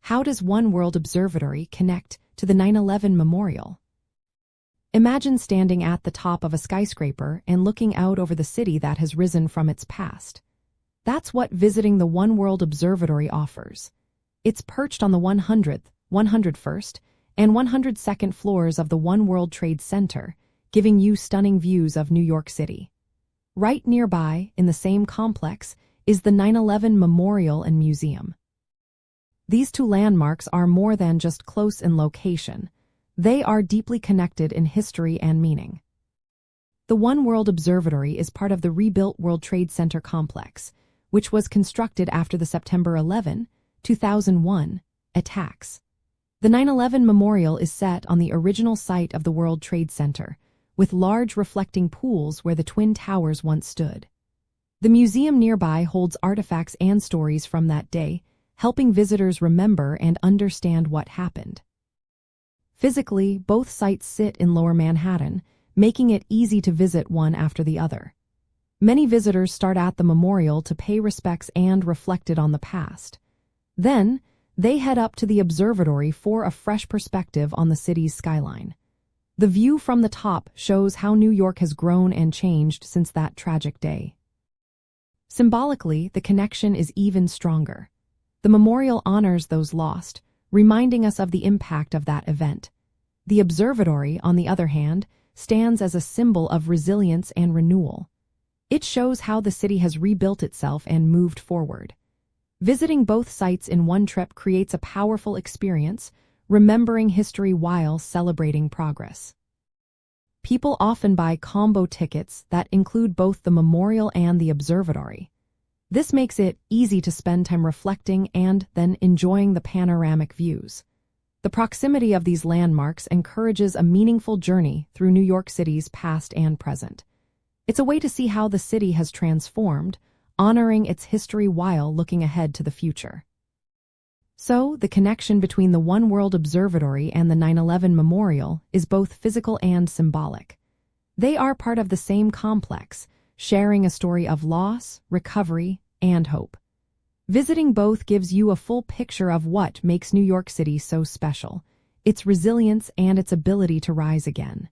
How does One World Observatory connect to the 9/11 memorial? Imagine standing at the top of a skyscraper and looking out over the city that has risen from its past. That's what visiting the One World Observatory offers. It's perched on the 100th, 101st, and 102nd floors of the One World Trade Center, giving you stunning views of New York City. Right nearby, in the same complex, is the 9/11 Memorial and Museum. These two landmarks are more than just close in location. They are deeply connected in history and meaning. The One World Observatory is part of the rebuilt World Trade Center complex, which was constructed after the September 11, 2001, attacks. The 9/11 Memorial is set on the original site of the World Trade Center, with large reflecting pools where the Twin Towers once stood. The museum nearby holds artifacts and stories from that day, helping visitors remember and understand what happened. Physically, both sites sit in Lower Manhattan, making it easy to visit one after the other. Many visitors start at the memorial to pay respects and reflect on the past. Then, they head up to the observatory for a fresh perspective on the city's skyline. The view from the top shows how New York has grown and changed since that tragic day. Symbolically, the connection is even stronger. The memorial honors those lost, reminding us of the impact of that event. The observatory, on the other hand, stands as a symbol of resilience and renewal. It shows how the city has rebuilt itself and moved forward. Visiting both sites in one trip creates a powerful experience, remembering history while celebrating progress. People often buy combo tickets that include both the memorial and the observatory. This makes it easy to spend time reflecting and then enjoying the panoramic views. The proximity of these landmarks encourages a meaningful journey through New York City's past and present. It's a way to see how the city has transformed, honoring its history while looking ahead to the future. So, the connection between the One World Observatory and the 9/11 Memorial is both physical and symbolic. They are part of the same complex, sharing a story of loss, recovery, and hope. Visiting both gives you a full picture of what makes New York City so special, its resilience and its ability to rise again.